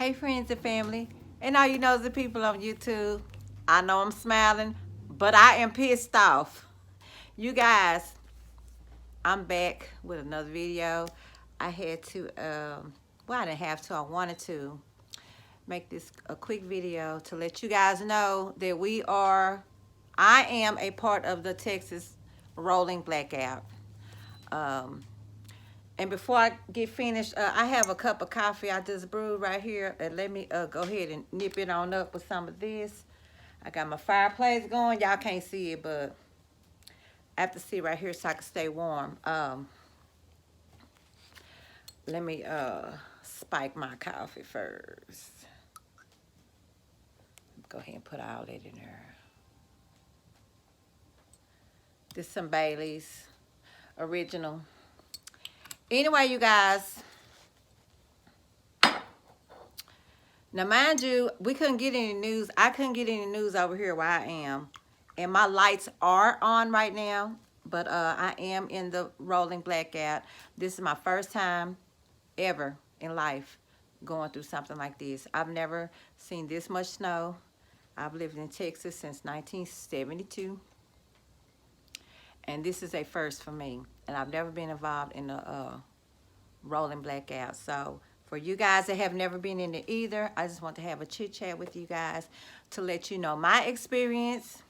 Hey friends and family, and all you nosy people on YouTube. I know I'm smiling, but I am pissed off. You guys, I'm back with another video. I had to, well, I didn't have to, I wanted to make this a quick video to let you guys know that I am a part of the Texas rolling blackout. Um, And before I get finished, I have a cup of coffee I just brewed right here. And let me go ahead and nip it on up with some of this. I got my fireplace going. Y'all can't see it, but I have to see right here so I can stay warm. Let me spike my coffee first. Go ahead and put all that in there. This is some Bailey's original. Anyway, you guys. Now, mind you, we couldn't get any news. I couldn't get any news over here where I am. And my lights are on right now. But I am in the rolling blackout. This is my first time ever in life going through something like this. I've never seen this much snow. I've lived in Texas since 1972. And this is a first for me. And I've never been involved in a rolling blackout. So for you guys that have never been in it either, I just want to have a chit chat with you guys to let you know my experience.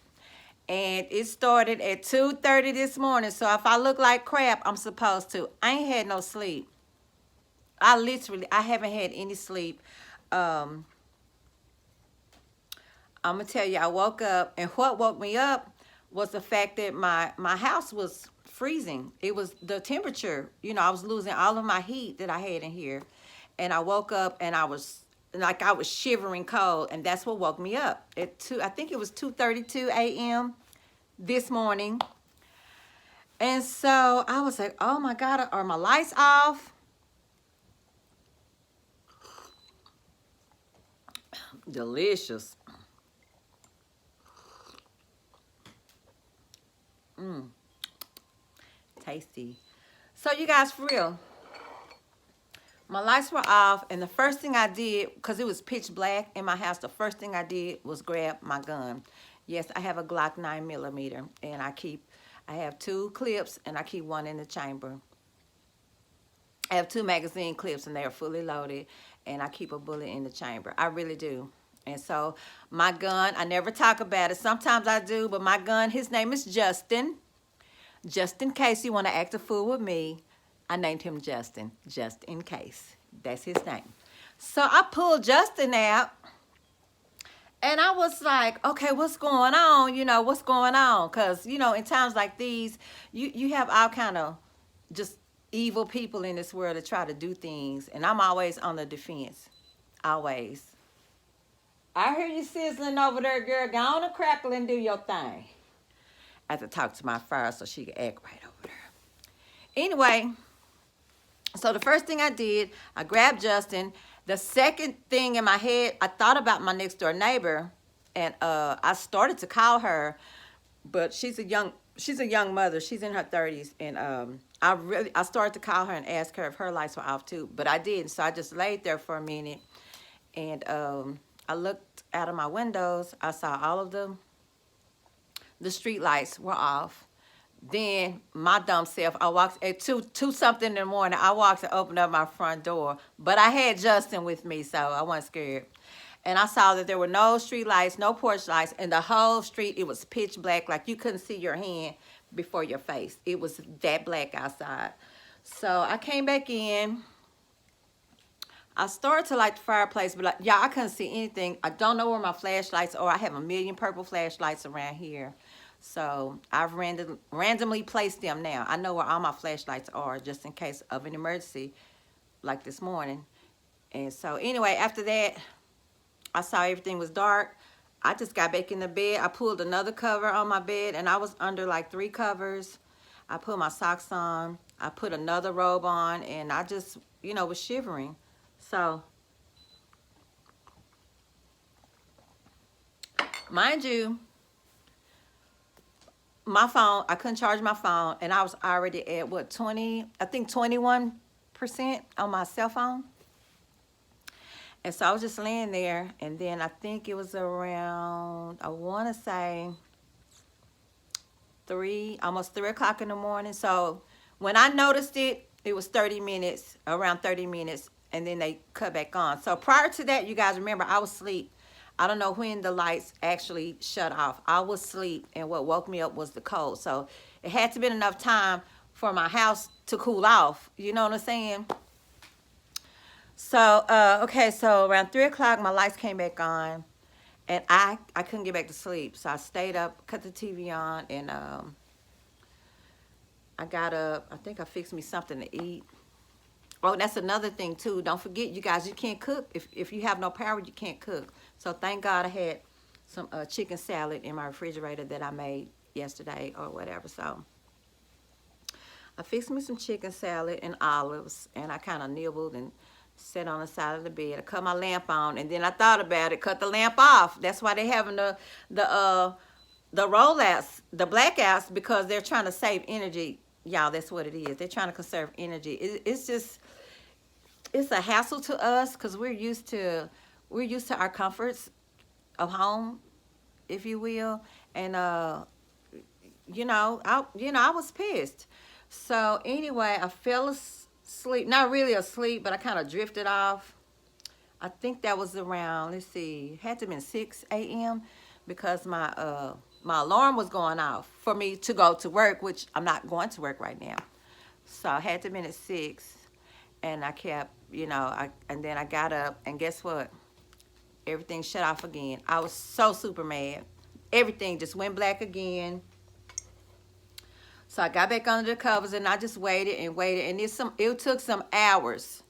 And it started at 2:30 this morning. So if I look like crap, I'm supposed to. I ain't had no sleep. I haven't had any sleep. I'm gonna tell you, I woke up, and what woke me up was the fact that my house was freezing. It was the temperature. You know, I was losing all of my heat that I had in here. And I woke up and I was shivering cold, and that's what woke me up at I think it was 2:32 a.m. this morning. And so I was like, oh my God, are my lights off? Delicious. Tasty. So you guys, for real, my lights were off, and the first thing I did, because it was pitch black in my house, the first thing I did was grab my gun. Yes, I have a Glock 9mm, and I have 2 clips, and I keep one in the chamber. I have 2 magazine clips, and they are fully loaded, and I keep a bullet in the chamber. I really do. And so my gun, I never talk about it. Sometimes I do, but my gun, his name is Justin. Just in case you want to act a fool with me, I named him Justin, just in case. That's his name. So I pulled Justin out, and I was like, okay, what's going on? You know, what's going on? Because, you know, in times like these, you have all kind of just evil people in this world that try to do things, and I'm always on the defense. Always. I hear you sizzling over there, girl. Go on and crackle and do your thing. I have to talk to my fire so she can act right over there. Anyway, so the first thing I did, I grabbed Justin. The second thing in my head, I thought about my next door neighbor, and I started to call her, but she's a young mother. She's in her 30s, and I started to call her and ask her if her lights were off too, but I didn't. So I just laid there for a minute, and I looked out of my windows. I saw all of the street lights were off. Then my dumb self, I walked at 2 something in the morning. I walked and opened up my front door, but I had Justin with me, so I wasn't scared. And I saw that there were no street lights, no porch lights, and the whole street, it was pitch black, like you couldn't see your hand before your face. It was that black outside. So I came back in. I started to light the fireplace, but y'all, I couldn't see anything. I don't know where my flashlights are. I have a million purple flashlights around here. So I've randomly placed them now. I know where all my flashlights are just in case of an emergency like this morning. And so anyway, after that, I saw everything was dark. I just got back in the bed. I pulled another cover on my bed, and I was under like 3 covers. I put my socks on. I put another robe on, and I just, you know, was shivering. So, mind you, my phone, I couldn't charge my phone, and I was already at what, 20, I think 21% on my cell phone. And so I was just laying there, and then I think it was around, I want to say almost 3 o'clock in the morning. So when I noticed it, it was 30 minutes, around 30 minutes, and then they cut back on. So prior to that, you guys remember, I was asleep. I don't know when the lights actually shut off. I was asleep, and what woke me up was the cold. So it had to be enough time for my house to cool off. You know what I'm saying? So, okay, so around 3 o'clock, my lights came back on, and I couldn't get back to sleep. So I stayed up, cut the TV on, and I got up. I think I fixed me something to eat. Oh, that's another thing, too. Don't forget, you guys, you can't cook. If you have no power, you can't cook. So thank God I had some chicken salad in my refrigerator that I made yesterday or whatever. So I fixed me some chicken salad and olives, and I kind of nibbled and sat on the side of the bed. I cut my lamp on, and then I thought about it, cut the lamp off. That's why they having the rollouts, the blackouts, because they're trying to save energy. Y'all, that's what it is. They're trying to conserve energy. It's just, it's a hassle to us because we're used to our comforts of home, if you will. And I was pissed. So anyway, I fell asleep, not really asleep, but I kind of drifted off. I think that was around, let's see, it had to have been 6 a.m. because my alarm was going off for me to go to work, which I'm not going to work right now. So I had to have been at 6, and I kept, and then I got up, and guess what? Everything shut off again. I was so super mad. Everything just went black again. So I got back under the covers, and I just waited and waited, and it took some hours.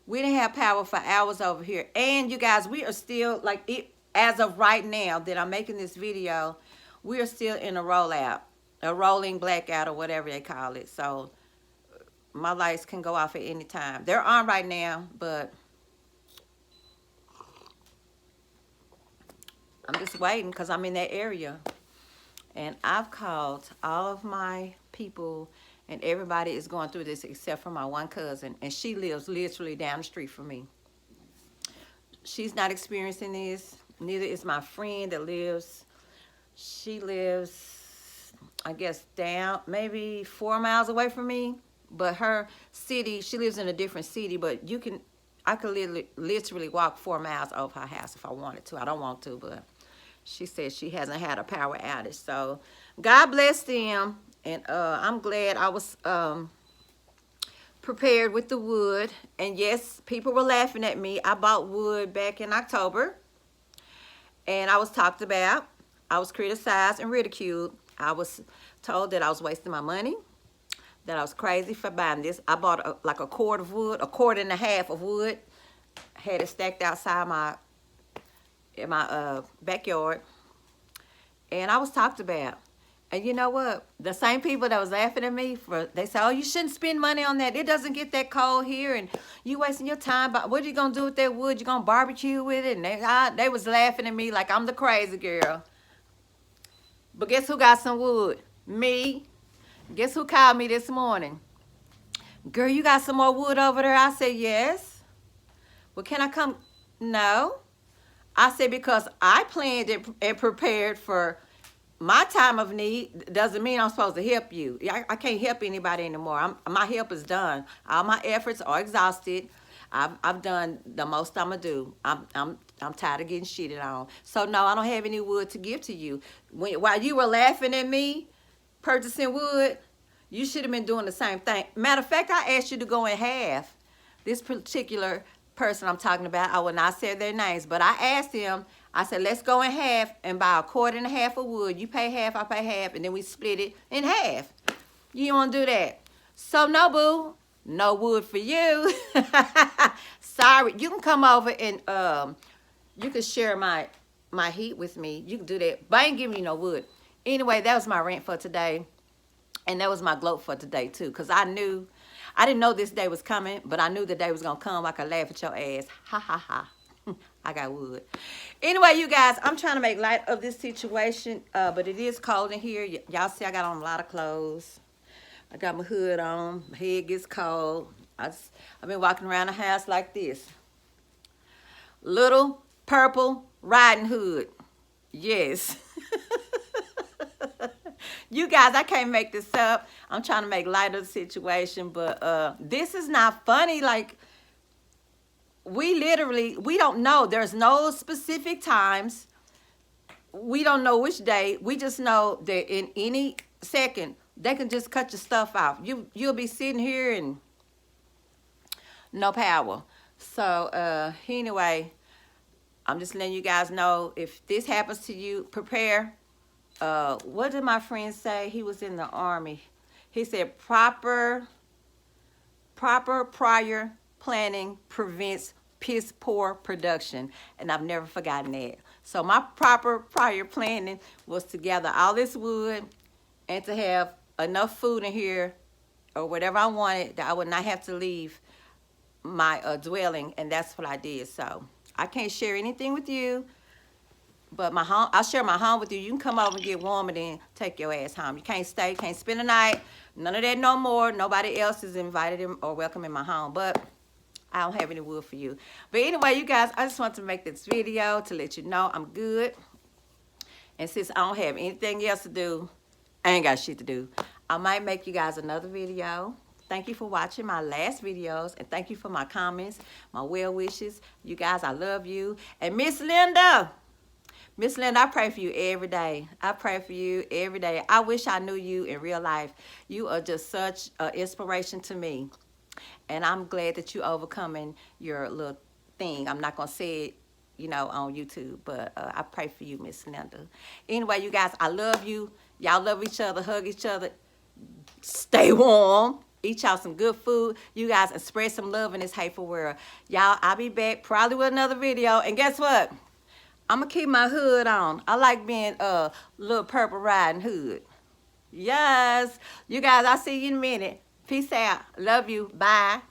We didn't have power for hours over here. And you guys, we are still, like, as of right now that I'm making this video, we are still in a rollout, a rolling blackout or whatever they call it. So my lights can go off at any time. They're on right now, but I'm just waiting because I'm in that area. And I've called all of my people, and everybody is going through this except for my one cousin, and she lives literally down the street from me. She's not experiencing this. Neither is my friend that lives. She lives, I guess, down maybe 4 miles away from me. But her city, she lives in a different city, but I could literally walk 4 miles off her house if I wanted to. I don't want to, but she said she hasn't had a power outage. So God bless them. And I'm glad I was prepared with the wood. And yes, people were laughing at me. I bought wood back in October. And I was talked about. I was criticized and ridiculed. I was told that I was wasting my money, that I was crazy for buying this. I bought like a cord of wood, a cord and a half of wood. Had it stacked outside in my backyard. And I was talked about. And you know what? The same people that was laughing at me, they said, oh, you shouldn't spend money on that. It doesn't get that cold here, and you wasting your time. But what are you going to do with that wood? You going to barbecue with it? And they was laughing at me like I'm the crazy girl. But guess who got some wood? Me. Guess who called me this morning? Girl, you got some more wood over there? I said, yes. Well, can I come? No. I said, because I planned it and prepared for my time of need. Doesn't mean I'm supposed to help you. I can't help anybody anymore. My help is done. All my efforts are exhausted. I've done the most I'm gonna do. I'm tired of getting shitted on. So no, I don't have any wood to give to you. While you were laughing at me purchasing wood, you should have been doing the same thing. Matter of fact, I asked you to go in half. This particular person I'm talking about, I will not say their names, but I asked him, I said, let's go in half and buy a cord and a half of wood. You pay half, I pay half, and then we split it in half. You don't want to do that. So no, boo, no wood for you. Sorry. You can come over and you can share my heat with me. You can do that, but I ain't giving you no wood. Anyway, that was my rant for today, and that was my gloat for today too, because I didn't know this day was coming, but I knew the day was gonna come. I could laugh at your ass. Ha ha ha. I got wood. Anyway, you guys, I'm trying to make light of this situation, but it is cold in here. Y'all see I got on a lot of clothes. I got my hood on. My head gets cold. I've been walking around the house like this. Little Purple Riding Hood. Yes. You guys, I can't make this up. I'm trying to make light of the situation, but this is not funny. Like, we don't know. There's no specific times. We don't know which day. We just know that in any second, they can just cut your stuff off. You'll be sitting here and no power. So anyway, I'm just letting you guys know, if this happens to you, prepare. What did my friend say? He was in the Army. He said proper prior planning prevents piss poor production. And I've never forgotten that. So my proper prior planning was to gather all this wood and to have enough food in here or whatever I wanted, that I would not have to leave my dwelling. And that's what I did. So I can't share anything with you, but my home, I'll share my home with you. You can come over and get warm and then take your ass home. You can't stay, can't spend the night. None of that no more. Nobody else is invited in or welcome in my home. But I don't have any wood for you. But anyway, you guys, I just want to make this video to let you know I'm good. And since I don't have anything else to do, I ain't got shit to do, I might make you guys another video. Thank you for watching my last videos. And thank you for my comments, my well wishes. You guys, I love you. And Miss Linda, I pray for you every day. I pray for you every day. I wish I knew you in real life. You are just such an inspiration to me. And I'm glad that you overcoming your little thing. I'm not going to say it, you know, on YouTube, but I pray for you, Miss Linda. Anyway, you guys, I love you. Y'all love each other, hug each other. Stay warm. Eat y'all some good food, you guys, and spread some love in this hateful world. Y'all, I'll be back probably with another video. And guess what? I'm going to keep my hood on. I like being a little purple riding hood. Yes. You guys, I'll see you in a minute. Peace out. Love you. Bye.